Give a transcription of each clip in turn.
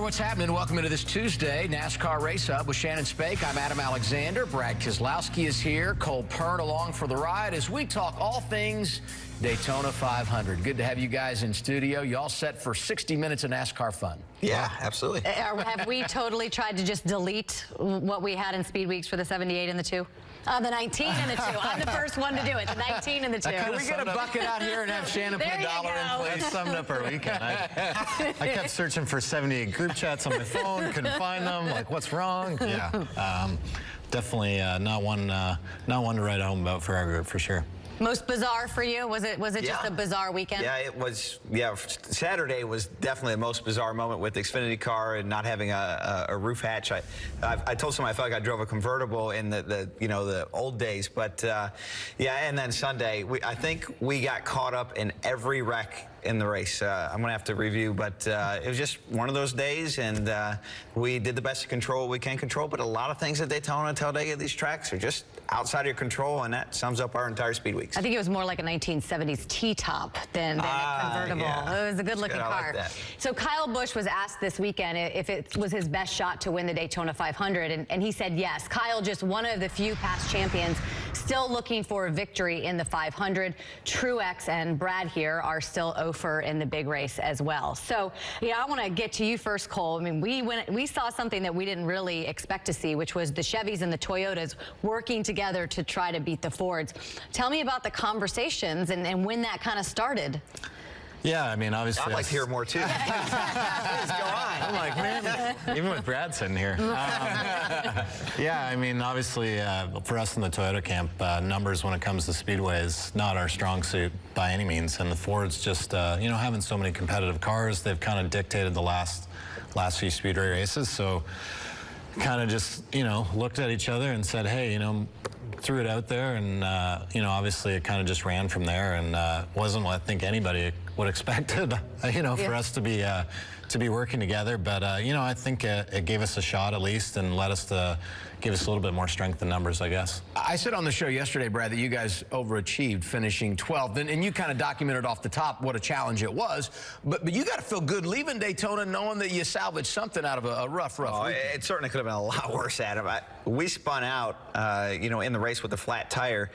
what's happening? Welcome into this Tuesday NASCAR Race Hub with Shannon Spake. I'm Adam Alexander. Brad Keselowski is here. Cole Pern along for the ride as we talk all things Daytona 500. Good to have you guys in studio. You all set for 60 minutes of NASCAR fun? Yeah, absolutely. Have we totally tried to just delete what we had in Speed Weeks for the 78 and the 2? The 19 and the 2. I'm the first one to do it. The 19 and the 2. Can we get a bucket out here and have Shannon put $1 in, please? That summed up our weekend. I kept searching for 78 group chats on my phone, couldn't find them. Like, what's wrong? Yeah, definitely not one to write home about for our group, for sure. Most bizarre for you? Was it just a bizarre weekend? Yeah, it was. Yeah, Saturday was definitely the most bizarre moment with the Xfinity car and not having a roof hatch. I told somebody I felt like I drove a convertible in the old days, but yeah, and then Sunday I think we got caught up in every wreck in the race. I'm gonna have to review, but it was just one of those days, and we did the best to control what we can control. But a lot of things at Daytona, Talladega, these tracks are just outside of your control, and that sums up our entire Speed Weeks. I think it was more like a 1970s T-top than a convertible. Yeah. It was a good-looking car. Like that. So Kyle Busch was asked this weekend if it was his best shot to win the Daytona 500, and he said yes. Kyle, just one of the few past champions, still looking for a victory in the 500. Truex and Brad here are still over in the big race as well. So, I want to get to you first, Cole. I mean, we saw something that we didn't really expect to see, which was the Chevys and the Toyotas working together to try to beat the Fords. Tell me about the conversations and when that kind of started. Yeah, I mean, obviously. I'd like to hear more, too. Please go on. I'm like, man, even with Brad sitting here. Yeah, I mean, obviously, for us in the Toyota camp, numbers when it comes to Speedway is not our strong suit by any means. And the Ford's just, having so many competitive cars, they've kind of dictated the last few Speedway races. So kind of just, looked at each other and said, hey, threw it out there, and obviously it kind of just ran from there, and wasn't what I think anybody would expected, for us to be working together. But I think it gave us a shot at least, and led us to give us a little bit more strength in numbers, I guess. I said on the show yesterday, Brad, that you guys overachieved, finishing 12th, and you kind of documented off the top what a challenge it was. But you got to feel good leaving Daytona knowing that you salvaged something out of a rough weekend. It certainly could have been a lot worse, Adam. We spun out, in the race with a flat tire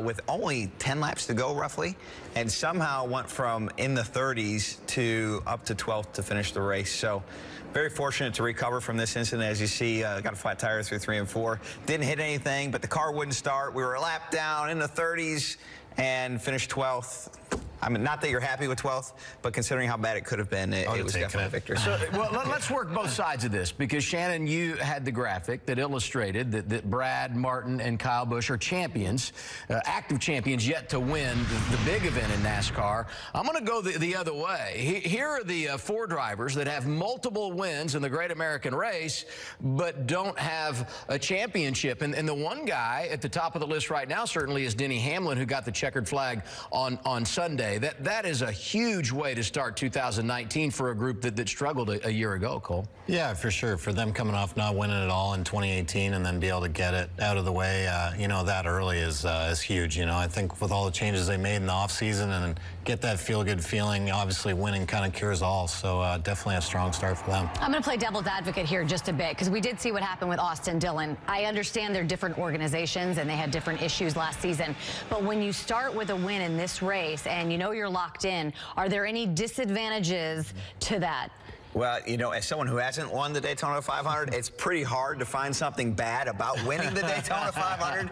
with only 10 laps to go, roughly, and somehow went from in the 30s to up to 12th to finish the race. So very fortunate to recover from this incident. As you see, got a flat tire through 3 and 4. Didn't hit anything, but the car wouldn't start. We were a lap down in the 30s and finished 12th. I mean, not that you're happy with 12th, but considering how bad it could have been, it was definitely a victory. So, well, let's work both sides of this, because Shannon, you had the graphic that illustrated that Brad, Martin, and Kyle Busch are champions, active champions yet to win the big event in NASCAR. I'm going to go the other way. Here are the 4 drivers that have multiple wins in the Great American Race, but don't have a championship. And the one guy at the top of the list right now certainly is Denny Hamlin, who got the checkered flag on Sunday. That is a huge way to start 2019 for a group that struggled a year ago, Cole. Yeah, for sure. For them coming off not winning it all in 2018 and then be able to get it out of the way, that early is huge. I think with all the changes they made in the offseason and get that feel-good feeling, obviously winning kind of cures all. So definitely a strong start for them. I'm going to play devil's advocate here just a bit, because we did see what happened with Austin Dillon. I understand they're different organizations and they had different issues last season. But when you start with a win in this race and you're locked in, are there any disadvantages to that? Well, as someone who hasn't won the Daytona 500, it's pretty hard to find something bad about winning the Daytona 500.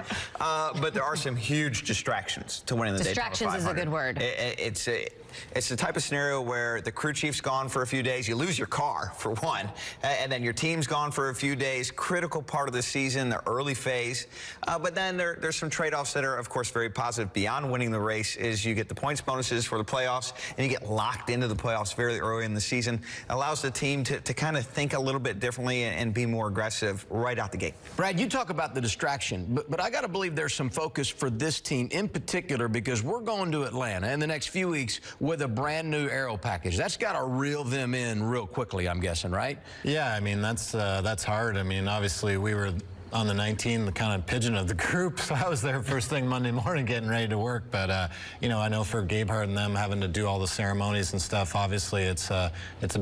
But there are some huge distractions to winning the Daytona 500. Distractions is a good word. It's the type of scenario where the crew chief's gone for a few days. You lose your car, for one, and then your team's gone for a few days. Critical part of the season, the early phase. But then there's some trade-offs that are, of course, very positive. Beyond winning the race is you get the points bonuses for the playoffs, and you get locked into the playoffs very early in the season. Allows the team to kind of think a little bit differently and be more aggressive right out the gate. Brad, you talk about the distraction, but I got to believe there's some focus for this team in particular, because we're going to Atlanta in the next few weeks with a brand new aero package. That's got to reel them in real quickly, I'm guessing, right? Yeah, I mean, that's hard. I mean, obviously we were on the 19, the kind of pigeon of the group, so I was there first thing Monday morning getting ready to work. But, you know, I know for Gabehart and them having to do all the ceremonies and stuff, obviously it's a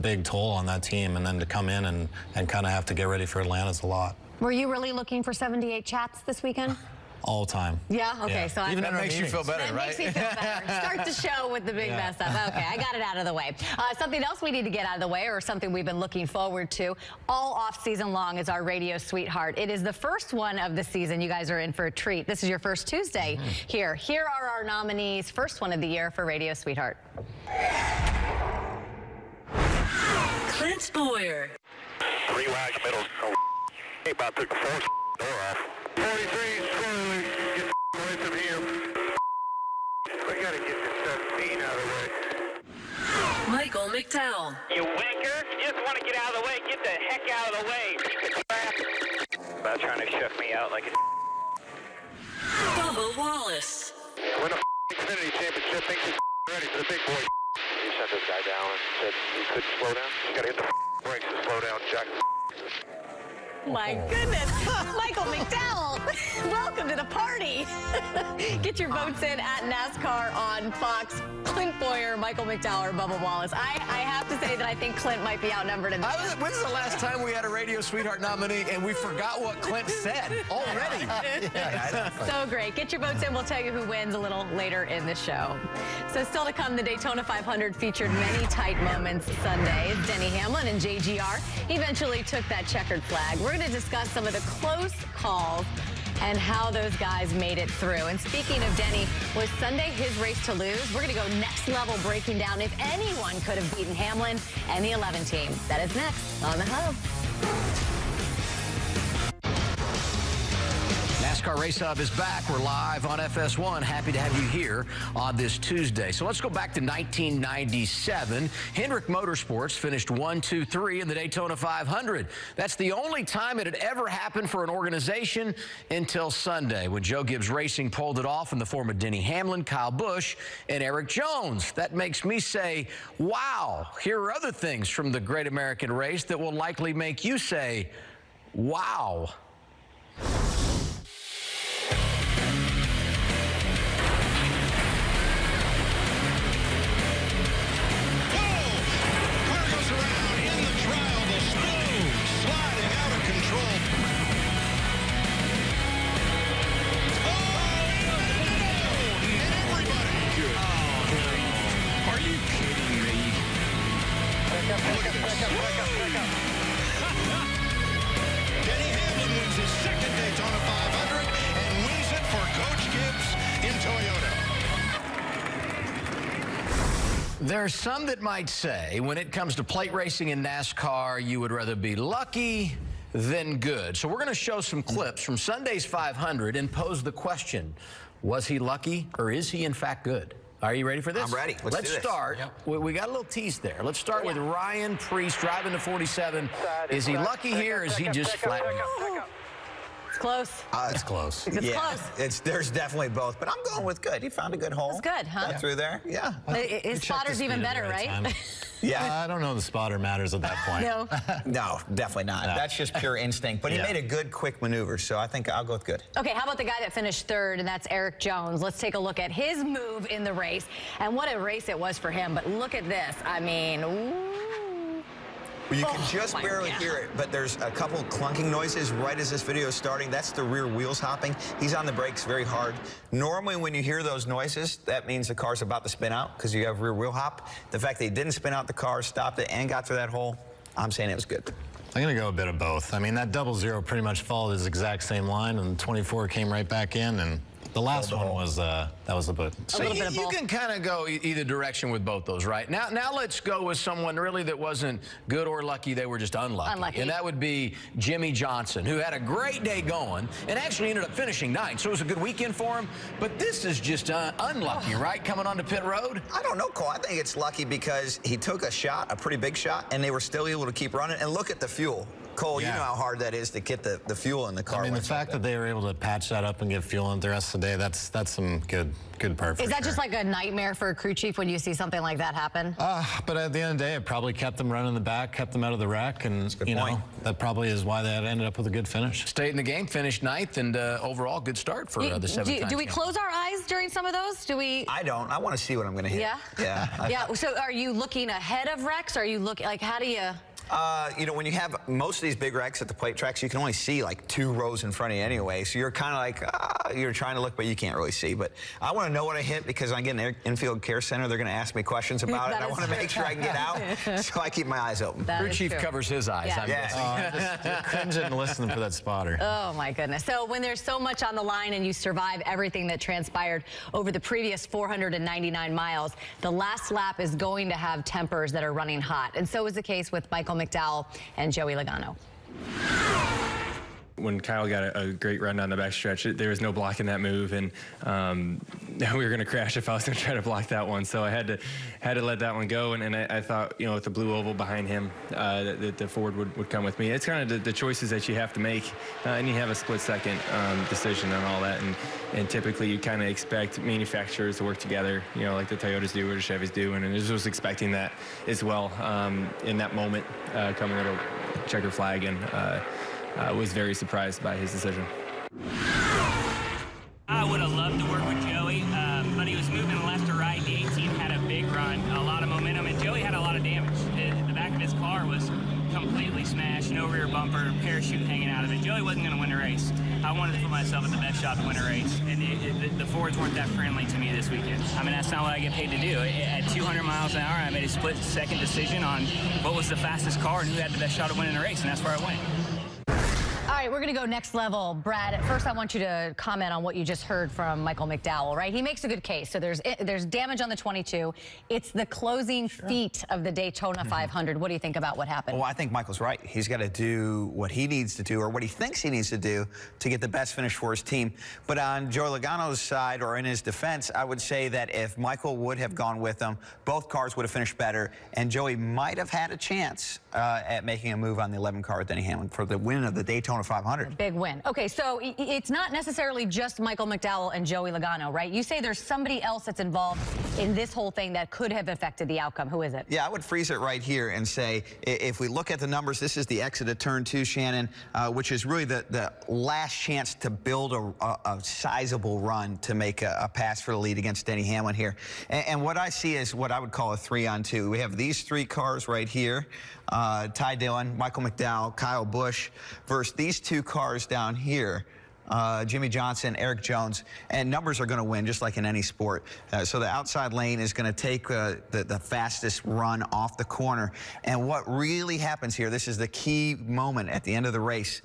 big toll on that team. And then to come in and kind of have to get ready for Atlanta is a lot. Were you really looking for 78 chats this weekend? All the time. Yeah? Okay, yeah. so even that makes you feel better, that right? Makes me feel better. Start the show with the big mess up. Okay, I got it out of the way. Something else we need to get out of the way, or something we've been looking forward to all off season long, is our Radio Sweetheart. It is the first one of the season. You guys are in for a treat. This is your first Tuesday here. Here are our nominees. First one of the year for Radio Sweetheart. Clint Boyer. 3 wide middle. Oh, about took the 4th door off. 43, slowly get away from him. We gotta get this 17 out of the way. Michael McDowell. You wanker! You just want to get out of the way. Get the heck out of the way. Crap. About trying to shove me out like a. Bubba Wallace. Win a Xfinity championship. Thinks he's ready for the big boy. You shut this guy down and said he couldn't slow down. You gotta hit the brakes to slow down, Jack. My goodness. Michael McDowell, welcome to the party. Get your votes in at NASCAR on Fox. Clint Boyer, Michael McDowell, or Bubba Wallace. I have to say that I think Clint might be outnumbered in this. When's the last time we had a Radio Sweetheart nominee and we forgot what Clint said already? So great. Get your votes in. We'll tell you who wins a little later in the show. So still to come, the Daytona 500 featured many tight moments Sunday. Denny Hamlin and JGR eventually took that checkered flag. We're going to discuss some of the close calls and how those guys made it through. And speaking of Denny, was Sunday his race to lose? We're going to go next level, breaking down if anyone could have beaten Hamlin and the 11 team. That is next on The Hub. NASCAR Race Hub is back. We're live on FS1. Happy to have you here on this Tuesday. So let's go back to 1997. Hendrick Motorsports finished 1, 2, 3 in the Daytona 500. That's the only time it had ever happened for an organization until Sunday, when Joe Gibbs Racing pulled it off in the form of Denny Hamlin, Kyle Busch, and Eric Jones. That makes me say, wow. Here are other things from the Great American Race that will likely make you say, wow. Denny Hamlin wins his second Daytona 500 and wins it for Coach Gibbs in Toyota. There are some that might say, when it comes to plate racing in NASCAR, you would rather be lucky than good. So we're going to show some clips from Sunday's 500 and pose the question, was he lucky or is he in fact good? Are you ready for this? I'm ready. Let's do this. Start. Yep. We got a little tease there. Let's start with Ryan Preece driving to 47. Is he lucky here or is he just flat? It's close. It's close. It's close. There's definitely both, but I'm going with good. He found a good hole. It's good, huh? Got through there. Yeah. His spotter's even better, right? Yeah. I don't know if the spotter matters at that point. No. No, definitely not. No. That's just pure instinct. But he made a good, quick maneuver, so I think I'll go with good. Okay, how about the guy that finished third, and that's Eric Jones. Let's take a look at his move in the race, and what a race it was for him. But look at this. I mean, ooh. Well, you can just barely hear it, but there's a couple clunking noises right as this video is starting. That's the rear wheels hopping. He's on the brakes very hard. Normally, when you hear those noises, that means the car's about to spin out because you have rear wheel hop. The fact that he didn't spin out the car, stopped it, and got through that hole, I'm saying it was good. I'm going to go a bit of both. I mean, that 00 pretty much followed his exact same line, and 24 came right back in, and the last one was, that was a bit. So you can kind of go either direction with both those, right? Now let's go with someone really that wasn't good or lucky. They were just unlucky. And that would be Jimmy Johnson, who had a great day going and actually ended up finishing 9th. So it was a good weekend for him. But this is just unlucky, right? Coming onto pit road. I don't know, Cole. I think it's lucky because he took a shot, a pretty big shot, and they were still able to keep running. And look at the fuel. Cole, you know how hard that is to get the fuel in the car. I mean, the fact that they were able to patch that up and get fuel in the rest of the day, that's some good part for Is that sure. just like a nightmare for a crew chief when you see something like that happen? But at the end of the day, it probably kept them running the back, kept them out of the wreck, and you know, that probably is why they ended up with a good finish. Stayed in the game, finished ninth, and overall good start for the 7th. Do we close our eyes during some of those? Do we? I don't. I want to see what I'm going to hit. Yeah. Yeah. Yeah. So are you looking ahead of wrecks? Are you looking like how do you? You know, when you have most of these big wrecks at the plate tracks, you can only see like 2 rows in front of you anyway. So you're kind of like, you're trying to look, but you can't really see. But I want to know what I hit because when I get in the infield care center, they're going to ask me questions about it. And I want to make sure I can get out. So I keep my eyes open. Crew chief covers his eyes. Yeah. I'm guessing. You're cringing listening for that spotter. Oh, my goodness. So when there's so much on the line and you survive everything that transpired over the previous 499 miles, the last lap is going to have tempers that are running hot. And so is the case with Michael McDowell and Joey Logano. When Kyle got a great run down the backstretch, there was no blocking that move, and we were going to crash if I was going to try to block that one. So I had to let that one go, and I thought, you know, with the blue oval behind him, that the Ford would come with me. It's kind of the choices that you have to make, and you have a split-second decision on all that, and typically you kind of expect manufacturers to work together, you know, like the Toyotas do or the Chevys do, and I just was expecting that as well in that moment coming out of checker flag, and was very surprised by his decision. I would have loved to work with Joey, but he was moving left to right. The 18 had a big run, a lot of momentum, and Joey had a lot of damage. The back of his car was completely smashed, no rear bumper, parachute hanging out of it. Joey wasn't going to win the race. I wanted to put myself in the best shot to win a race, and the Fords weren't that friendly to me this weekend. I mean, that's not what I get paid to do. At 200 miles an hour, I made a split-second decision on what was the fastest car and who had the best shot of winning the race, and that's where I went. All right, we're going to go next level. Brad, at first I want you to comment on what you just heard from Michael McDowell, right? He makes a good case. So there's damage on the 22. It's the closing feat of the Daytona 500. What do you think about what happened? Well, I think Michael's right. He's got to do what he needs to do or what he thinks he needs to do to get the best finish for his team. But on Joey Logano's side or in his defense, I would say that if Michael would have gone with him, both cars would have finished better, and Joey might have had a chance at making a move on the 11 car with Denny Hamlin for the win of the Daytona 500. Big win. Okay, so it's not necessarily just Michael McDowell and Joey Logano, right? You say there's somebody else that's involved in this whole thing that could have affected the outcome. Who is it? Yeah, I would freeze it right here and say, if we look at the numbers, this is the exit of turn 2, Shannon, which is really the last chance to build a sizable run to make a pass for the lead against Denny Hamlin here. And what I see is what I would call a 3-on-2. We have these 3 cars right here, Ty Dillon, Michael McDowell, Kyle Busch, versus these 2 cars down here, Jimmy Johnson, Eric Jones, and numbers are going to win just like in any sport. So the outside lane is going to take the fastest run off the corner. And what really happens here, this is the key moment at the end of the race,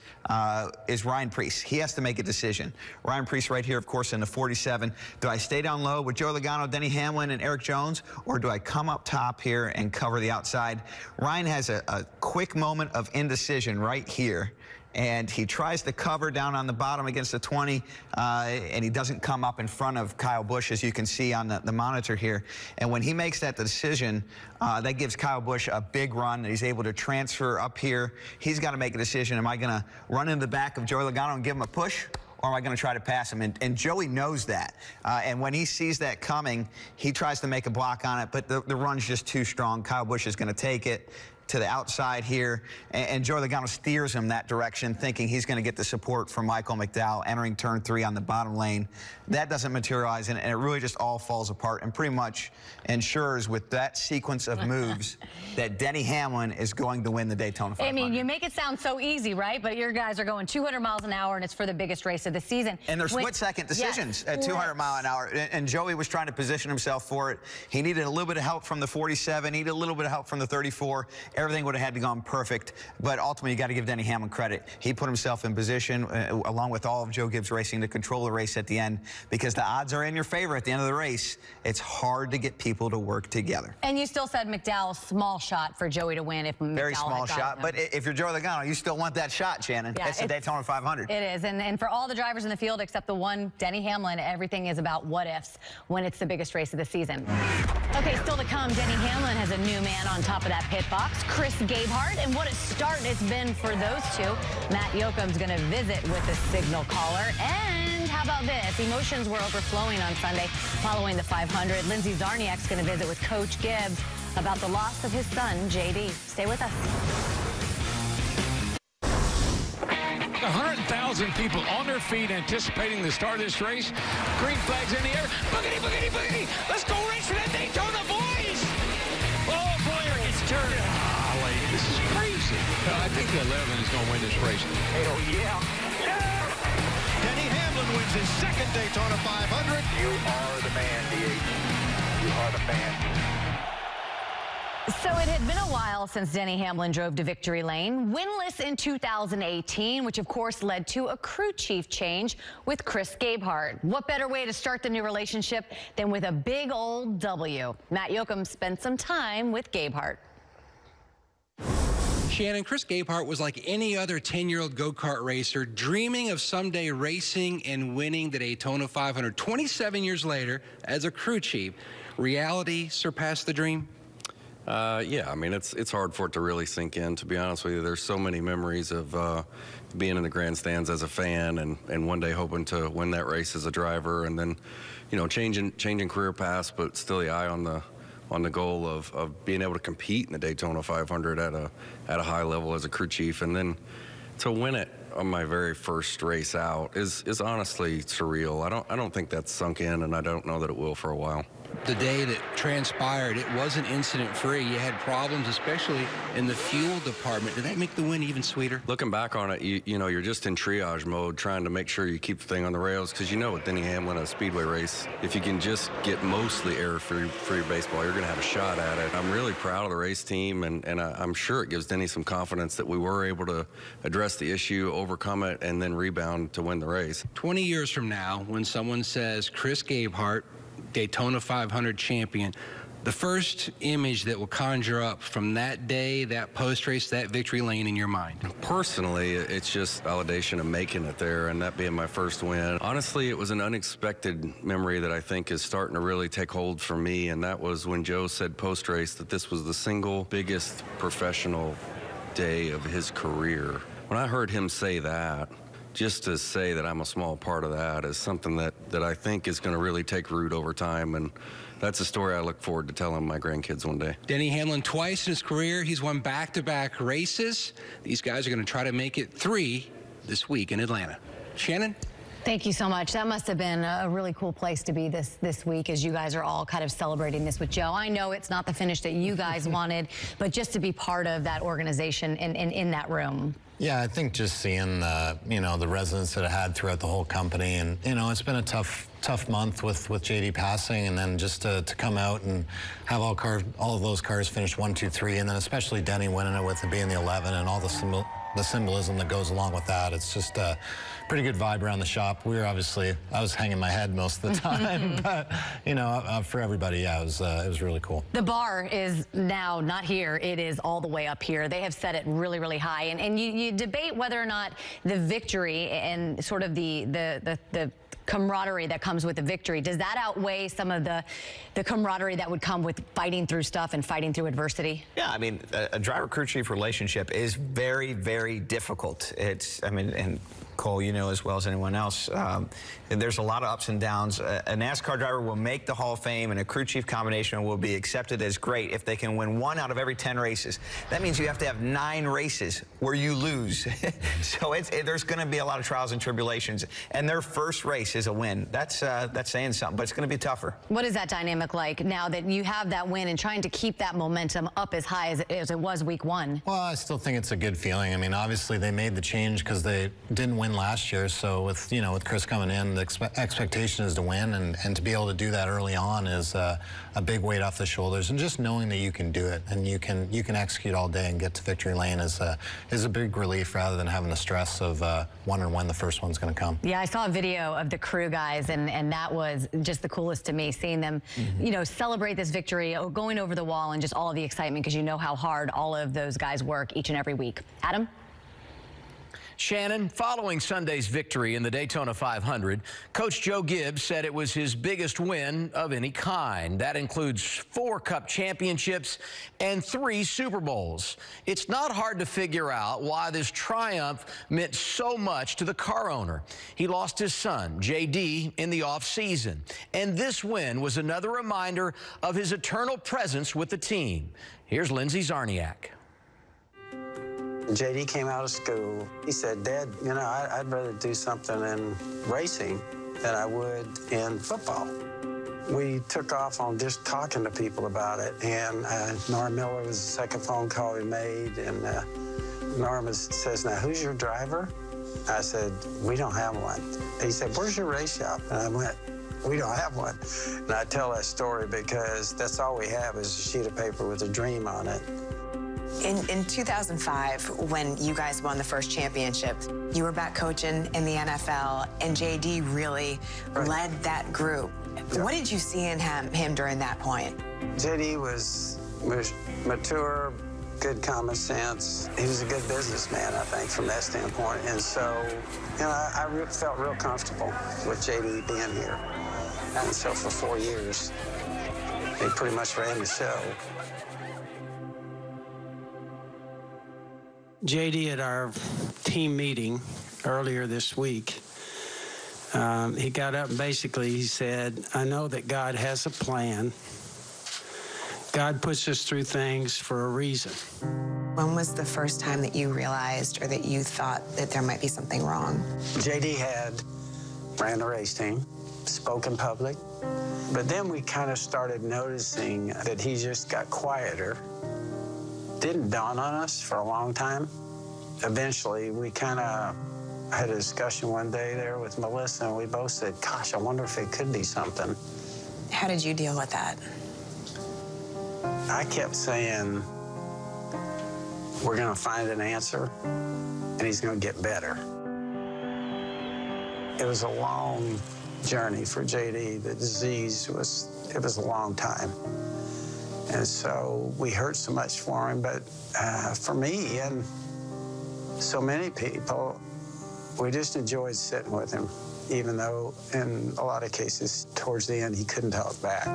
is Ryan Preece. He has to make a decision. Ryan Preece right here, of course, in the 47. Do I stay down low with Joey Logano, Denny Hamlin, and Eric Jones, or do I come up top here and cover the outside? Ryan has a quick moment of indecision right here. And he tries to cover down on the bottom against the 20, and he doesn't come up in front of Kyle Busch, as you can see on the monitor here. And when he makes that decision, that gives Kyle Busch a big run, and he's able to transfer up here. He's got to make a decision. Am I going to run in the back of Joey Logano and give him a push, or am I going to try to pass him? And Joey knows that. And when he sees that coming, he tries to make a block on it, but the run's just too strong. Kyle Busch is going to take it to the outside here, and Joey Logano steers him that direction, thinking he's going to get the support from Michael McDowell entering turn 3 on the bottom lane. That doesn't materialize, and it really just all falls apart and pretty much ensures with that sequence of moves that Denny Hamlin is going to win the Daytona 500. I mean, you make it sound so easy, right? But your guys are going 200 miles an hour, and it's for the biggest race of the season. And they're split-second decisions at 200 mile an hour. And Joey was trying to position himself for it. He needed a little bit of help from the 47, needed a little bit of help from the 34. Everything would have had to gone perfect, but ultimately you got to give Denny Hamlin credit. He put himself in position, along with all of Joe Gibbs Racing, to control the race at the end, because the odds are in your favor at the end of the race. It's hard to get people to work together. And you still said McDowell, small shot for Joey to win if McDowell very small shot, but if you're Joey Logano, you still want that shot, Shannon. Yeah, it's the Daytona 500. It is, and for all the drivers in the field except the one, Denny Hamlin, everything is about what ifs when it's the biggest race of the season. Okay, still to come, Denny Hamlin has a new man on top of that pit box, Chris Gabehart, and what a start it's been for those two. Matt Yoakum's going to visit with the signal caller, and how about this? Emotions were overflowing on Sunday following the 500. Lindsey Zarniak's going to visit with Coach Gibbs about the loss of his son, JD. Stay with us. 100,000 people on their feet anticipating the start of this race. Green flags in the air. Boogity, boogity, boogity. Let's go race for that Daytona, boys. Oh, Boyer gets turned. Golly, this is crazy. I think the 11 is going to win this race. Hell yeah. Denny Hamlin wins his second Daytona 500. You are the man, D8. You are the man. So it had been a while since Denny Hamlin drove to victory lane, winless in 2018, which of course led to a crew chief change with Chris Gabehart. What better way to start the new relationship than with a big old W? Matt Yoakum spent some time with Gabehart. Shannon, Chris Gabehart was like any other 10-year-old go-kart racer, dreaming of someday racing and winning the Daytona 500. 27 years later, as a crew chief, reality surpassed the dream? Yeah, I mean, it's hard for it to really sink in, to be honest with you. There's so many memories of being in the grandstands as a fan and one day hoping to win that race as a driver, and then, you know, changing career paths, but still the eye on the goal of being able to compete in the Daytona 500 at a high level as a crew chief, and then to win it on my very first race out is honestly surreal. I don't think that's sunk in, and I don't know that it will for a while. The day that transpired, it wasn't incident-free. You had problems, especially in the fuel department. Did that make the win even sweeter? Looking back on it, you know, you're just in triage mode, trying to make sure you keep the thing on the rails, because you know with Denny Hamlin, a speedway race, if you can just get mostly error-free for your baseball, you're going to have a shot at it. I'm really proud of the race team, and I'm sure it gives Denny some confidence that we were able to address the issue, overcome it, and then rebound to win the race. 20 years from now, when someone says Chris Gabehart, Daytona 500 champion, the first image that will conjure up from that day, that post-race, that victory lane in your mind? Personally, it's just validation of making it there and that being my first win. Honestly, it was an unexpected memory that I think is starting to really take hold for me, and that was when Joe said post-race that this was the single biggest professional day of his career. When I heard him say that, just to say that I'm a small part of that is something that I think is going to really take root over time, and that's a story I look forward to telling my grandkids one day. Denny Hamlin, twice in his career, he's won back-to-back races. These guys are going to try to make it 3 this week in Atlanta. Shannon? Thank you so much. That must have been a really cool place to be this week, as you guys are all kind of celebrating this with Joe. I know it's not the finish that you guys wanted, but just to be part of that organization and in that room. Yeah, I think just seeing you know, the resonance that it had throughout the whole company, and you know, it's been a tough month with JD passing, and then just to come out and have all of those cars finish 1, 2, 3, and then especially Denny winning it with it being the 11 and all the symbolism that goes along with that. It's just a pretty good vibe around the shop. We were obviously, I was hanging my head most of the time, but you know, for everybody, yeah, it was really cool. The bar is now not here, it is all the way up here. They have set it really, really high, and you debate whether or not the victory and sort of the camaraderie that comes with the victory, does that outweigh some of the camaraderie that would come with fighting through stuff and fighting through adversity? Yeah, I mean, a driver-crew chief relationship is very, very difficult. It's, I mean, and Cole, you know as well as anyone else, there's a lot of ups and downs. A NASCAR driver will make the Hall of Fame, and a crew chief combination will be accepted as great if they can win 1 out of every 10 races. That means you have to have 9 races where you lose. So there's going to be a lot of trials and tribulations, and their first race is a win. That's saying something, but it's going to be tougher. What is that dynamic like now that you have that win and trying to keep that momentum up as high as it was week 1? Well, I still think it's a good feeling. I mean, obviously they made the change because they didn't win last year, so with Chris coming in, the expectation is to win, and to be able to do that early on is a big weight off the shoulders, and just knowing that you can do it and you can execute all day and get to victory lane is a big relief, rather than having the stress of wondering when the first one's going to come. Yeah, I saw a video of the crew guys, and that was just the coolest to me, seeing them you know, celebrate this victory, going over the wall, and just all of the excitement, because you know how hard all of those guys work each and every week. Adam? Shannon, following Sunday's victory in the Daytona 500, Coach Joe Gibbs said it was his biggest win of any kind. That includes 4 Cup championships and 3 Super Bowls. It's not hard to figure out why this triumph meant so much to the car owner. He lost his son, J.D., in the offseason, and this win was another reminder of his eternal presence with the team. Here's Lindsey Zarniak. J.D. came out of school. He said, Dad, you know, I'd rather do something in racing than I would in football. We took off on just talking to people about it, and Norm Miller was the second phone call we made, and Norm says, now, who's your driver? I said, we don't have one. He said, where's your race shop? And I went, we don't have one. And I tell that story because that's all we have is a sheet of paper with a dream on it. In 2005, when you guys won the first championship, you were back coaching in the NFL, and J.D. really led that group. Yeah. What did you see in him during that point? J.D. was mature, good common sense. He was a good businessman, I think, from that standpoint. And so, you know, I felt real comfortable with J.D. being here. And so for 4 years, he pretty much ran the show. J.D. at our team meeting earlier this week, he got up and basically he said, I know that God has a plan. God puts us through things for a reason. When was the first time that you realized or that you thought that there might be something wrong? J.D. had ran a race team, spoke in public, but then we kind of started noticing that he just got quieter. Didn't dawn on us for a long time. Eventually, we kind of had a discussion one day there with Melissa, and we both said, gosh, I wonder if it could be something. How did you deal with that? I kept saying, we're going to find an answer, and he's going to get better. It was a long journey for J.D. The disease was a long time. And so we hurt so much for him, but for me and so many people, we just enjoyed sitting with him, even though in a lot of cases, towards the end, he couldn't talk back.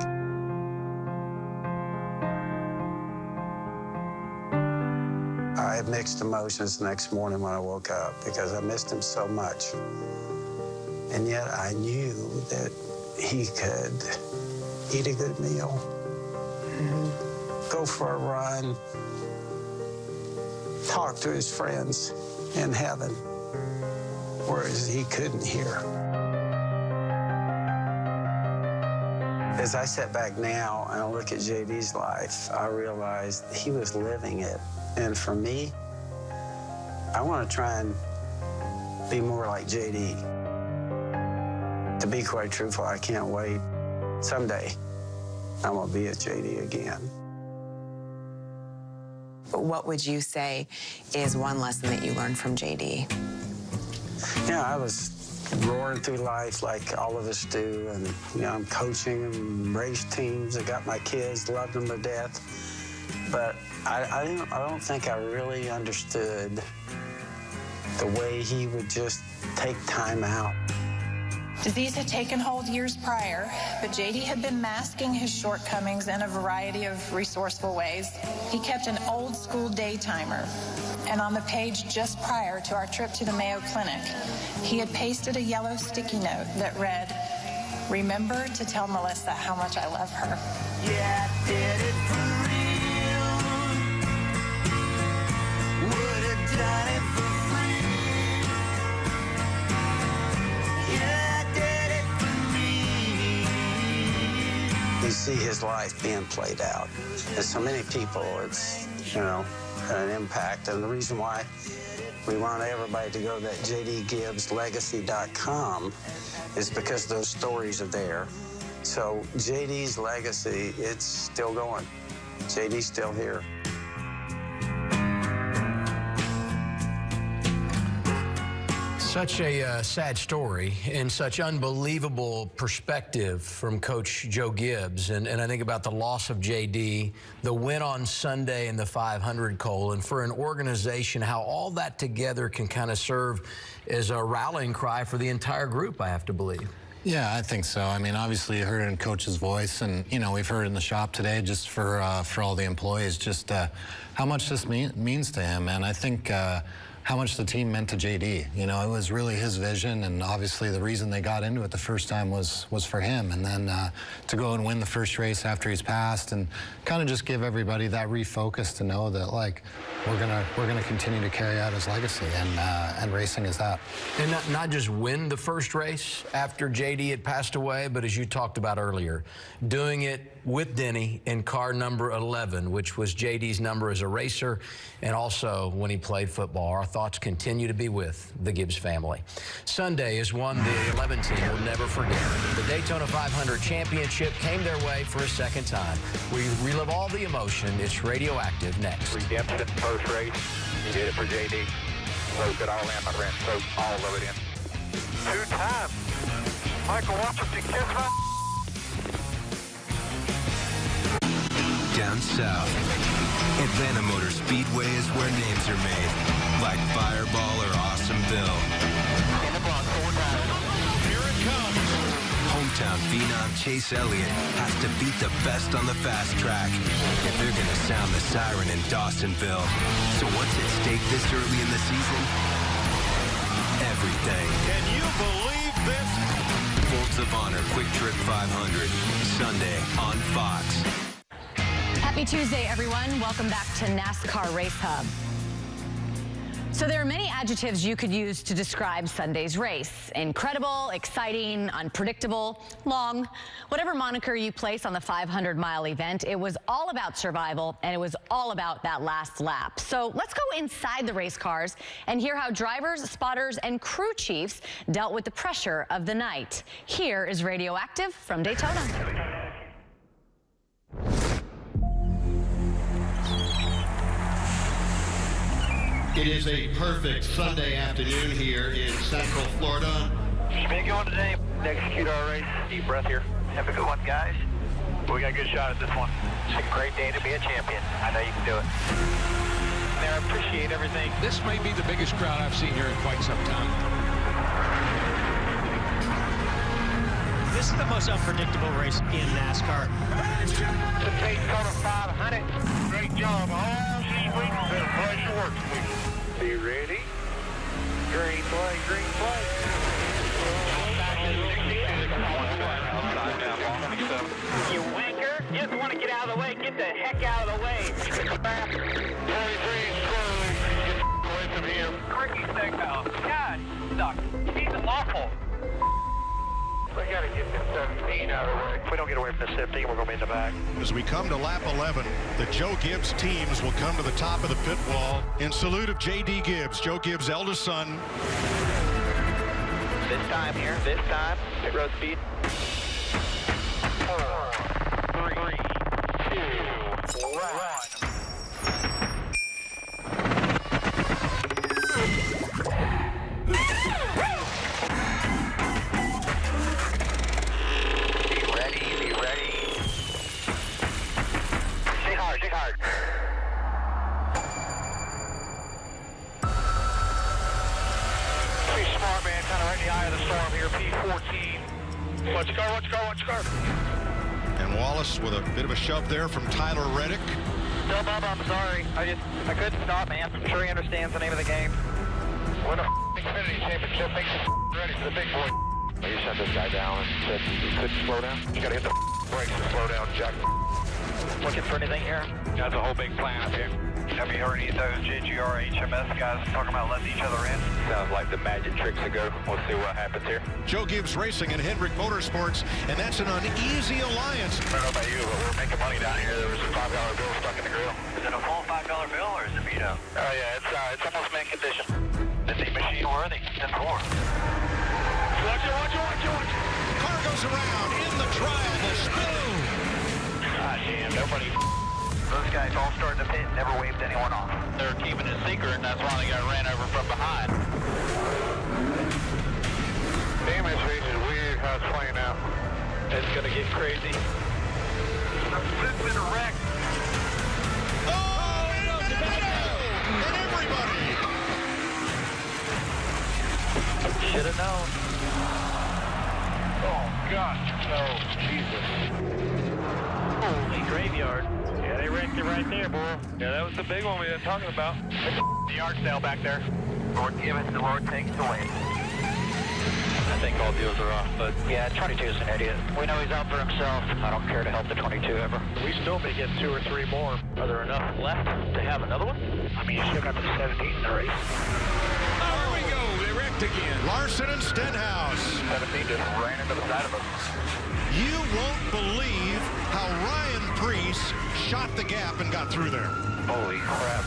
I had mixed emotions the next morning when I woke up because I missed him so much. And yet I knew that he could eat a good meal, go for a run, talk to his friends in heaven, whereas he couldn't hear. As I sit back now and I look at J.D.'s life, I realize he was living it. And for me, I want to try and be more like J.D. To be quite truthful, I can't wait. Someday, I'm going to be at J.D. again. What would you say is one lesson that you learned from J.D.? Yeah, I was roaring through life like all of us do, and you know, I'm coaching and race teams. I got my kids, loved them to death, but I don't think I really understood the way he would just take time out. Disease had taken hold years prior, but J.D. had been masking his shortcomings in a variety of resourceful ways. He kept an old school day timer, and on the page just prior to our trip to the Mayo Clinic, he had pasted a yellow sticky note that read, "Remember to tell Melissa how much I love her." Yeah, I did it for real. Would have done it for free. Yeah, I did it for me. You see his life being played out. And so many people, it's, you know, an impact. And the reason why we want everybody to go to that jdgibbslegacy.com is because those stories are there. So JD's legacy, it's still going. JD's still here. Such a sad story and such unbelievable perspective from Coach Joe Gibbs. And I think about the loss of J.D., the win on Sunday in the 500, Cole, and for an organization, how all that together can kind of serve as a rallying cry for the entire group, I have to believe. Yeah, I think so. I mean, obviously you heard it in Coach's voice, and, you know, we've heard it in the shop today just for all the employees, just how much this means to him. And I think how much the team meant to JD. You know, it was really his vision, and obviously the reason they got into it the first time was for him. And then to go and win the first race after he's passed, and kind of just give everybody that refocus to know that, like, we're gonna continue to carry out his legacy, and racing is that. And not just win the first race after JD had passed away, but as you talked about earlier, doing it with Denny in car number 11, which was JD's number as a racer, and also when he played football. Our thoughts continue to be with the Gibbs family. Sunday is one the 11 team will never forget. The Daytona 500 championship came their way for a second time. We relive all the emotion. It's Radioactive next. Redemption first race. You did it for JD. Soaked it all in, my friend. Soaked all of it in. 2 times. Michael Washington, kiss my... Down south, Atlanta Motor Speedway is where names are made, like Fireball or Awesomeville. In the block, 4 times. Here it comes. Hometown phenom Chase Elliott has to beat the best on the fast track if they're going to sound the siren in Dawsonville. So what's at stake this early in the season? Everything. Can you believe this? Folds of Honor Quick Trip 500, Sunday on Fox. Happy Tuesday, everyone. Welcome back to NASCAR Race Hub. So there are many adjectives you could use to describe Sunday's race. Incredible, exciting, unpredictable, long. Whatever moniker you place on the 500-mile event, it was all about survival, and it was all about that last lap. So let's go inside the race cars and hear how drivers, spotters, and crew chiefs dealt with the pressure of the night. Here is Radioactive from Daytona. It is a perfect Sunday afternoon here in Central Florida. Been going today. Execute our race. Deep breath here. Have a good one, guys. We got a good shot at this one. It's a great day to be a champion. I know you can do it. I appreciate everything. This may be the biggest crowd I've seen here in quite some time. This is the most unpredictable race in NASCAR. The Daytona 500. Great job. All these weeks. Been a pleasure working with you. Are you ready? Green flag, green flag. You wanker! You just want to get out of the way. Get the heck out of the way. 23 slowly. Get away from him. Corky Steakhouse. God, suck. He's awful. We got to get this 17 out of the way. If we don't get away from the 17, we're going to be in the back. As we come to lap 11, the Joe Gibbs teams will come to the top of the pit wall in salute of J.D. Gibbs, Joe Gibbs' eldest son. This time here, this time, pit road speed. 4, 3, 2, 1. And Wallace with a bit of a shove there from Tyler Reddick. No, Bob, I'm sorry. I couldn't stop, man. I'm sure he understands the name of the game. Win a Xfinity championship makes you ready for the big boy. You sent this guy down and said he couldn't slow down. You gotta hit the brakes to slow down, Jack. Looking for anything here? That's a whole big plan up here. Have you heard any of those JGR HMS guys talking about letting each other in? Sounds like the magic tricks to go. We'll see what happens here. Joe Gibbs Racing and Hendrick Motorsports, and that's an uneasy alliance. I don't know about you, but we're making money down here. There was a $5 bill stuck in the grill. Is it a full $5 bill or is it beat up? Oh yeah, it's almost mint condition. Is he machine worthy? 10-4. Watch it. Car goes around in the trial, the spin. God damn, nobody. Those guys all started the pit, never waved anyone off. They're keeping it secret, and that's why they got ran over from behind. Damage range is weird how it's playing out. It's going to get crazy. I'm flipping a wreck. Oh, no, and everybody. Should have known. Oh, gosh. Oh, Jesus. Holy graveyard. Yeah, they wrecked it right there, boy. Yeah, that was the big one we were talking about. The yard sale back there. Lord giveth, the Lord takes away. I think all deals are off, but yeah, 22 is an idiot. We know he's out for himself. I don't care to help the 22 ever. We still may get 2 or 3 more. Are there enough left to have another one? I mean, you still got the 17 in the race. Oh, here we go. They wrecked again. Larson and Stenhouse. 17 just ran into the side of us. You won't believe how Ryan Preece shot the gap and got through there. Holy crap.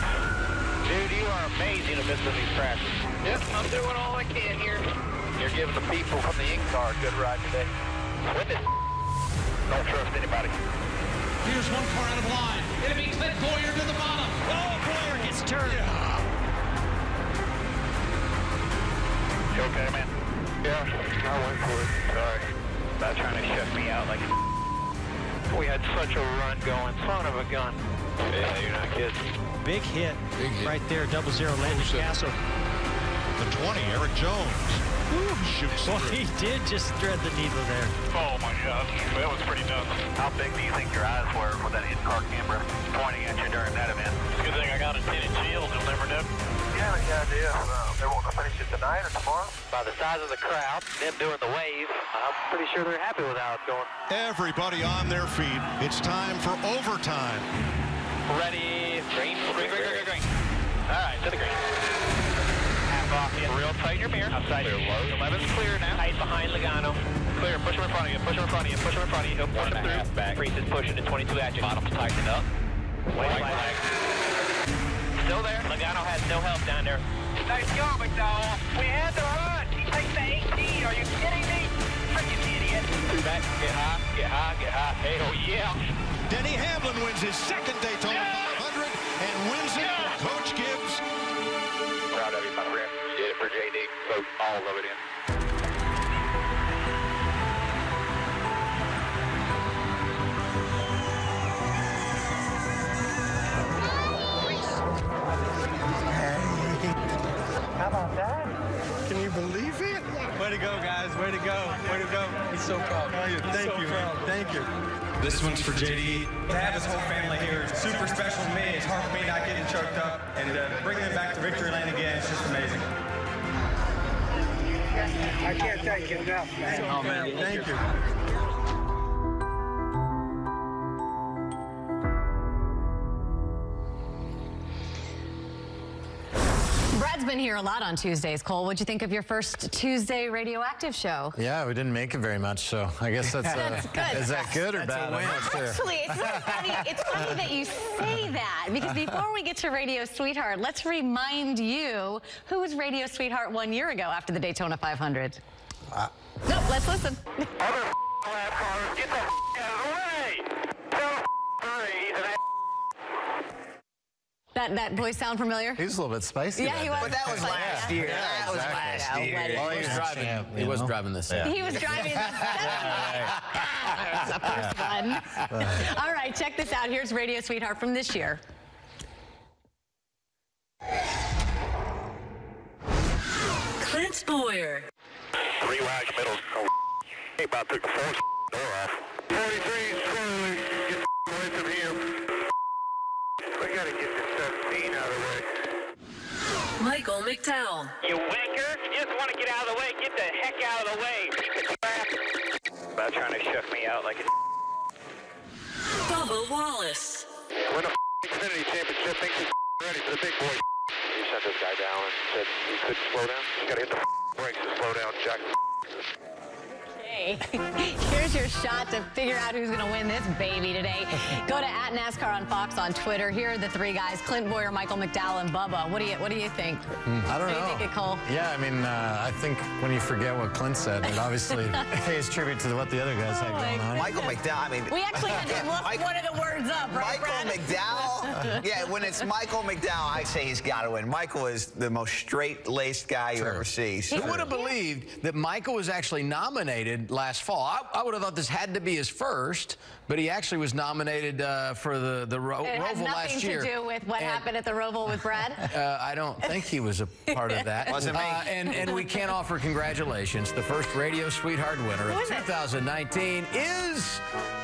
Dude, you are amazing at missing these crashes. Yep, I'm doing all I can here. You're giving the people from the in-car a good ride today. Witness. Don't trust anybody. Here's one car out of line. It'll be Clint Boyer to the bottom. Oh, Boyer gets turned. You okay, man? Yeah, I went for it. Sorry. About trying to shut me out like we had such a run going. Son of a gun. Yeah, you're not kidding. Big hit. Right there, 00 Landon Castle. The 20, Eric Jones. Shoots Well, he did just thread the needle there. Oh, my God. That was pretty nuts. How big do you think your eyes were with that in-car camera pointing at you during that event? Good thing I got a tinted shield. You'll never know. You have any idea if they want to finish it tonight or tomorrow? By the size of the crowd, them doing the wave, I'm pretty sure they're happy with how it's going. Everybody on their feet. It's time for overtime. Ready, green. All right, to the green. Half off, in real tight in your mirror. Outside. Clear low. 11's clear now. Tight behind Logano. Clear, push him in front of you, push him in front of you, push him in front of you. He'll push him through. Back. Priest is pushing the 22 at you. Bottom's tightening up. White flag. Still there. Logano has no help down there. Nice go, McDowell. We had the run. He takes the 18. Are you kidding me? Freaking idiot. Two back. Get high, get high, get high. Hey, oh, yeah. Denny Hamlin wins his second Daytona 500 and wins it for Coach Gibbs. Proud of you, my friend. You did it for JD. Vote all of it in. How about that? Can you believe it? Way to go, guys. Way to go. Way to go. He's so proud. Thank you, man. Thank you. This one's for JD. To have his whole family here is super special to me. It's hard for me not getting choked up. And bringing them back to victory lane again, it's just amazing. I can't thank you enough, man. Oh, man. Thank you. Brad's been here a lot on Tuesdays. Cole, what'd you think of your first Tuesday radioactive show? Yeah, we didn't make it very much, so I guess that's, good. Is that good or bad? I'm not sure. Actually, it's really funny. It's funny that you say that, because before we get to Radio Sweetheart, let's remind you who was Radio Sweetheart 1 year ago after the Daytona 500. No, let's listen. Other lap cars, get the out of the way. Tell he's an That voice sound familiar? He was a little bit spicy. Yeah, he was. But that was last year. Yeah, That was last year. Well, he was driving. He was driving this. He was driving the first one. All right, check this out. Here's Radio Sweetheart from this year. Clint Boyer. 3 wide middles. Oh, he about took the 4th door off. 43 slowly. Get away from him. We gotta get this 17 out of the way. Michael McDowell. You wanker. You just want to get out of the way. Get the heck out of the way. About trying to shut me out like a... Bubba Wallace. Win a Xfinity championship. Thinks he's ready for the big boy. He sent this guy down and said he couldn't slow down. You gotta hit the brakes to slow down, Jack. Okay, Hey, here's your shot to figure out who's going to win this baby today. Go to @NASCAR on Fox on Twitter. Here are the three guys: Clint Boyer, Michael McDowell, and Bubba. What do you think? I don't know. What do you think, Cole? Yeah, I mean, I think when you forget what Clint said, it obviously pays tribute to what the other guys had going on. Michael McDowell, I mean... We actually had to look one of the words up, right, Michael McDowell? Yeah, when it's Michael McDowell, I say he's got to win. Michael is the most straight-laced guy you ever see. Who would have believed that Michael was actually nominated last fall? I would have thought this had to be his first, but he actually was nominated for the Roval last year. It had nothing to do with what happened at the Roval with Brad? I don't think he was a part of that. Wasn't me. And we can't offer congratulations. The first Radio Sweetheart winner of 2019 is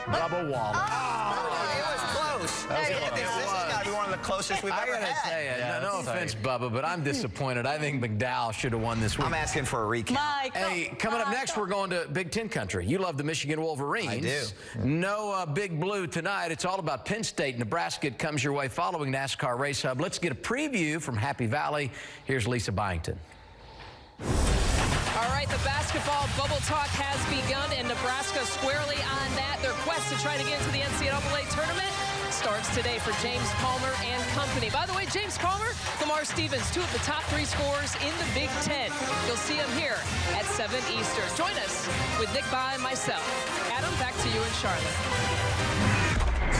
Bubba Wallace. It was close. This has got to be one of the closest we've ever had. I got to tell you, no offense, Bubba, but I'm disappointed. I think McDowell should have won this week. I'm asking for a recount. Hey, coming up next, we're going to Big Ten country. You love the Michigan Wolverines. I do. No Big Blue tonight. It's all about Penn State, Nebraska. It comes your way following NASCAR Race Hub. Let's get a preview from Happy Valley. Here's Lisa Byington. All right, the basketball bubble talk has begun, and Nebraska squarely on that. Their quest to try to get into the NCAA tournament starts today for James Palmer and company. By the way, James Palmer, Lamar Stevens, two of the top 3 scorers in the Big Ten. You'll see them here at 7 Eastern. Join us with Nick Ba and myself. Adam, back to you in Charlotte.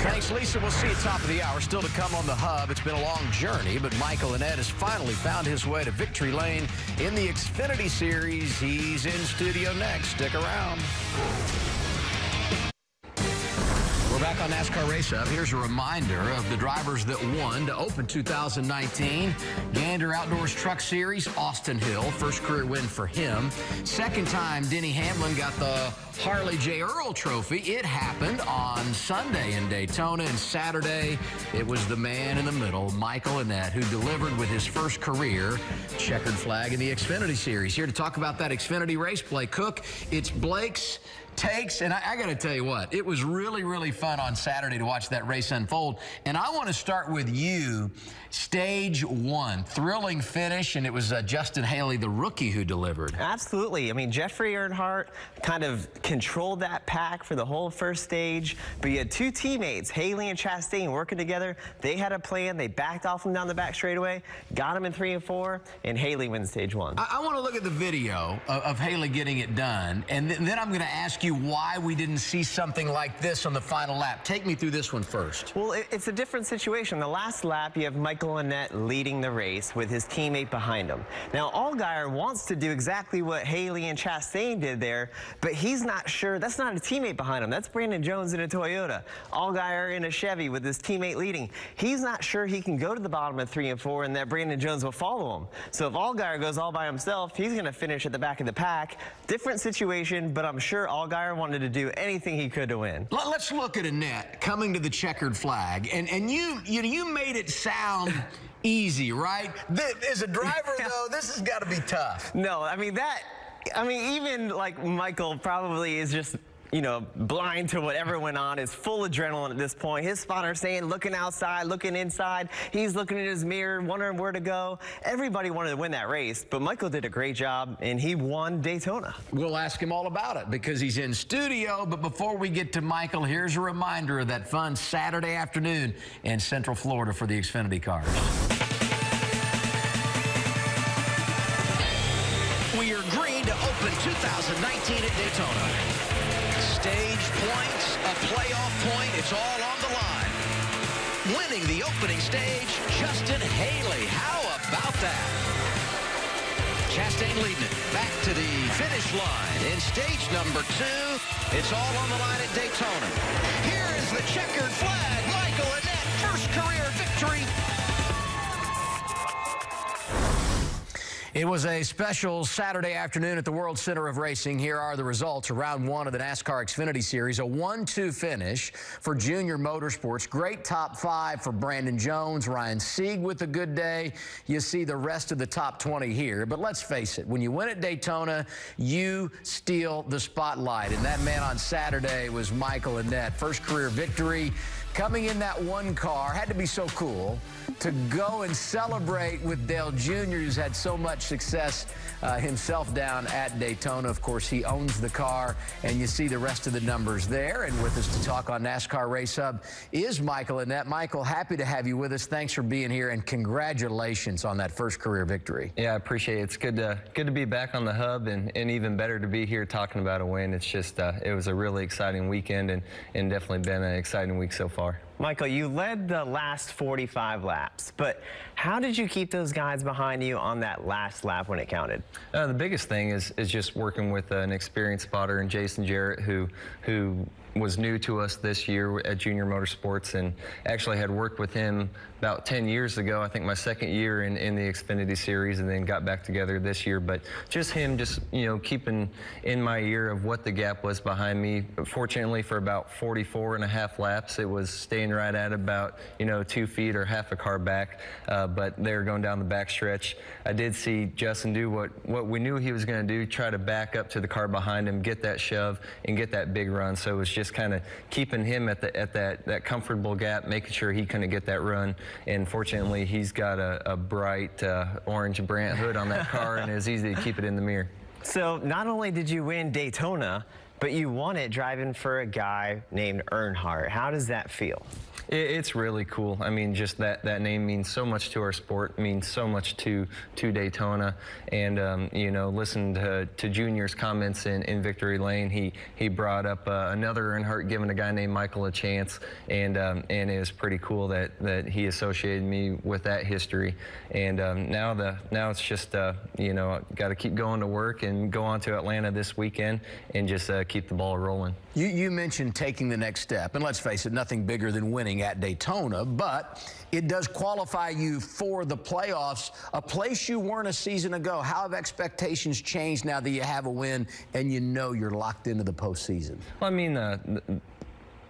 Thanks, Lisa. We'll see you top of the hour. Still to come on the Hub. It's been a long journey, but Michael Annett has finally found his way to victory lane in the Xfinity Series. He's in studio next. Stick around. We're back on NASCAR Race Hub. Here's a reminder of the drivers that won to open 2019. Gander Outdoors Truck Series, Austin Hill. First career win for him. Second time, Denny Hamlin got the Harley J. Earl Trophy. It happened on Sunday in Daytona, and Saturday it was the man in the middle, Michael Annett, who delivered with his first career checkered flag in the Xfinity Series. Here to talk about that Xfinity race, Blake Cook. It's Blake's takes, and I got to tell you what, it was really, really fun on Saturday to watch that race unfold. And I want to start with you. Stage 1, thrilling finish, and it was Justin Haley, the rookie, who delivered. Absolutely. I mean, Jeffrey Earnhardt kind of controlled that pack for the whole first stage, but you had 2 teammates, Haley and Chastain, working together. They had a plan. They backed off him down the back straightaway, got him in 3 and 4, and Haley wins stage 1. I want to look at the video of Haley getting it done, and then I'm going to ask you why we didn't see something like this on the final lap. Take me through this one first. Well, it's a different situation. The last lap, you have Michael Annett leading the race with his teammate behind him. Now, Allgaier wants to do exactly what Haley and Chastain did there, but he's not sure. That's not a teammate behind him. That's Brandon Jones in a Toyota. Allgaier in a Chevy with his teammate leading. He's not sure he can go to the bottom of 3 and 4 and that Brandon Jones will follow him. So if Allgaier goes all by himself, he's going to finish at the back of the pack. Different situation, but I'm sure Allgaier wanted to do anything he could to win. Let's look at Annett coming to the checkered flag, and you made it sound easy, right? As a driver, though, this has got to be tough. No, I mean, even like Michael probably is just, you know, blind to whatever went on, is full adrenaline at this point. His spotter saying, looking outside, looking inside. He's looking in his mirror, wondering where to go. Everybody wanted to win that race, but Michael did a great job, and he won Daytona. We'll ask him all about it because he's in studio, but before we get to Michael, here's a reminder of that fun Saturday afternoon in Central Florida for the Xfinity cars. We are green to open 2019 at Daytona. Stage points, a playoff point, it's all on the line. Winning the opening stage, Justin Haley. How about that? Chastain leading it back to the finish line. In stage number 2, it's all on the line at Daytona. Here is the checkered flag. Michael Annett, first career victory. It was a special Saturday afternoon at the World Center of Racing. Here are the results of round 1 of the NASCAR Xfinity Series. A 1-2 finish for Junior Motorsports. Great top 5 for Brandon Jones. Ryan Sieg with a good day. You see the rest of the top 20 here. But let's face it, when you win at Daytona, you steal the spotlight. And that man on Saturday was Michael Annett. First career victory. coming in that one car, had to be so cool to go and celebrate with Dale Jr., who's had so much success himself down at Daytona. Of course, he owns the car, and you see the rest of the numbers there. And with us to talk on NASCAR Race Hub is Michael Annett. Michael, happy to have you with us. Thanks for being here, and congratulations on that first career victory. Yeah, I appreciate it. It's good to be back on the hub, and even better to be here talking about a win. It's just, it was a really exciting weekend, and definitely been an exciting week so far. Michael, you led the last 45 laps, but how did you keep those guys behind you on that last lap when it counted? The biggest thing is just working with an experienced spotter in Jason Jarrett, who was new to us this year at Junior Motorsports, and actually had worked with him about 10 years ago, I think my second year in the Xfinity Series, and then got back together this year. But just him, keeping in my ear of what the gap was behind me. Fortunately, for about 44.5 laps, it was staying right at about 2 feet or half a car back. But they were going down the back stretch. I did see Justin do what we knew he was going to do, try to back up to the car behind him, get that shove, and get that big run. So it was just kind of keeping him at that comfortable gap, making sure he couldn't get that run. And fortunately, he's got a bright orange Brandt hood on that car, and it's easy to keep it in the mirror. So not only did you win Daytona, but you won it driving for a guy named Earnhardt. How does that feel? It's really cool. I mean, just that name means so much to our sport, means so much to Daytona. And, listen to Junior's comments in Victory Lane. He brought up another Earnhardt giving a guy named Michael a chance. And it was pretty cool that he associated me with that history. And now it's just, got to keep going to work and go on to Atlanta this weekend and just keep the ball rolling. You mentioned taking the next step, and let's face it, nothing bigger than winning at Daytona, but it does qualify you for the playoffs, a place you weren't a season ago. How have expectations changed now that you have a win and you're locked into the postseason? Well, I mean,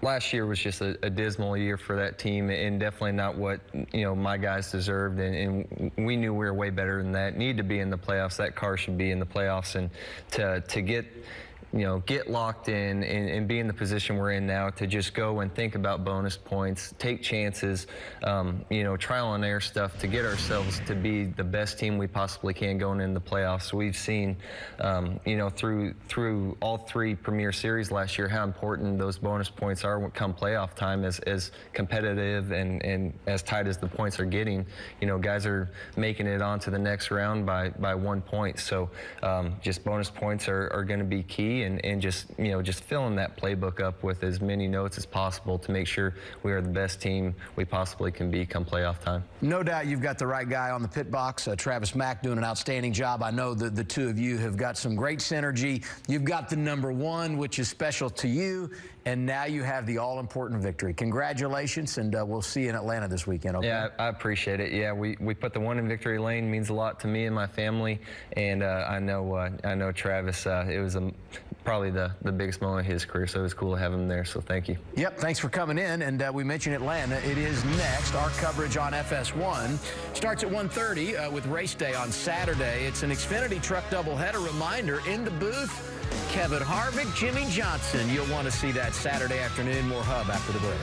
last year was just a dismal year for that team, and definitely not what my guys deserved. And we knew we were way better than that. Need to be in the playoffs. That car should be in the playoffs, and to get locked in and be in the position we're in now, to just go and think about bonus points, take chances, trial and error stuff to get ourselves to be the best team we possibly can going into the playoffs. We've seen, through all 3 Premier Series last year, how important those bonus points are come playoff time, as competitive and as tight as the points are getting. Guys are making it on to the next round by 1 point. So just bonus points are going to be key. And just filling that playbook up with as many notes as possible to make sure we are the best team we possibly can be come playoff time. No doubt you've got the right guy on the pit box. Travis Mack doing an outstanding job. I know that the two of you have got some great synergy. You've got the #1, which is special to you, and now you have the all-important victory. Congratulations, and we'll see you in Atlanta this weekend. Okay? Yeah, I appreciate it. Yeah, we put the 1 in Victory Lane. Means a lot to me and my family, and I know Travis. It was probably the biggest moment of his career, so it was cool to have him there, so thank you. Yep, thanks for coming in, and we mentioned Atlanta. It is next. Our coverage on FS1 starts at 1:30 with race day on Saturday. It's an Xfinity truck doubleheader. Reminder, in the booth, Kevin Harvick, Jimmy Johnson. You'll want to see that Saturday afternoon. More Hub after the break.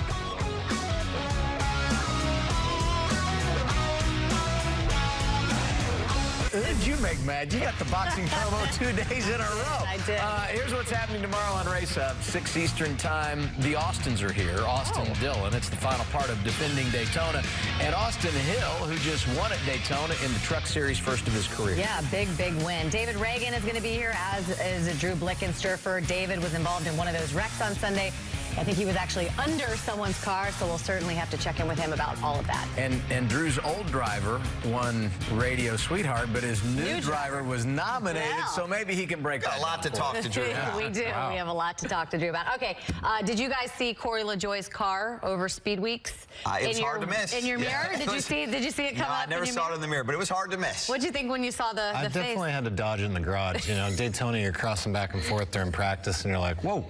Who did you make mad? You got the boxing promo 2 days in a row. I did. Here's what's happening tomorrow on Race Hub, 6 Eastern time. The Austins are here. Austin Dillon. It's the final part of defending Daytona. And Austin Hill, who just won at Daytona in the Truck Series, first of his career. Yeah, big win. David Reagan is going to be here, as is Drew Blickensterfer. David was involved in one of those wrecks on Sunday. I think he was actually under someone's car, so we'll certainly have to check in with him about all of that. And Drew's old driver won Radio Sweetheart, but his new driver was nominated, so maybe he can break that. A lot to talk to Drew. We do. Wow. We have a lot to talk to Drew about. Okay, did you guys see Corey LaJoie's car over Speed Weeks? It's hard to miss. In your mirror? Did you see it come up? I never saw it in the mirror, but it was hard to miss. What did you think when you saw the face? I definitely had to dodge in the garage. Daytona, you're crossing back and forth during practice, and you're like, whoa.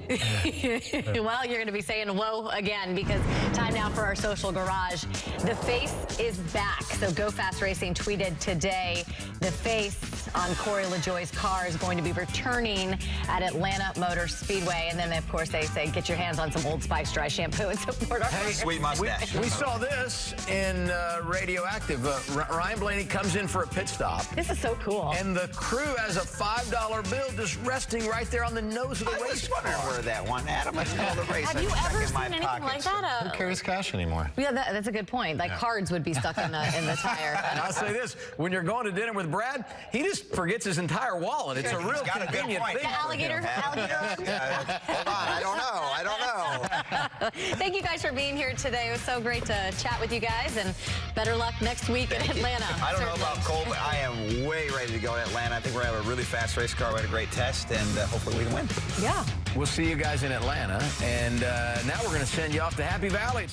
Well, you're going to be saying whoa again, because time now for our social garage. The Face is back. So Go Fast Racing tweeted today, the Face on Corey LaJoie's car is going to be returning at Atlanta Motor Speedway. And then, of course, they say get your hands on some Old Spice dry shampoo and support our sweet mustache. We saw this in Radioactive. Ryan Blaney comes in for a pit stop. This is so cool. And the crew has a $5 bill just resting right there on the nose of the race car. I was wondering where that one, Adam. I know the race. Have you ever seen anything like that? Who carries cash anymore? Yeah, that's a good point. Like cards would be stuck in the tire. And I'll say this, when you're going to dinner with Brad, he just forgets his entire wallet. It's a real convenient thing. The alligator. Hold on, I don't know. Thank you guys for being here today. It was so great to chat with you guys, and better luck next week in Atlanta. I don't know about Cole, but I am way ready to go to Atlanta. I think we're going to have a really fast race car. We had a great test, and hopefully we can win. Yeah. We'll see you guys in Atlanta, and now we're going to send you off to Happy Valley.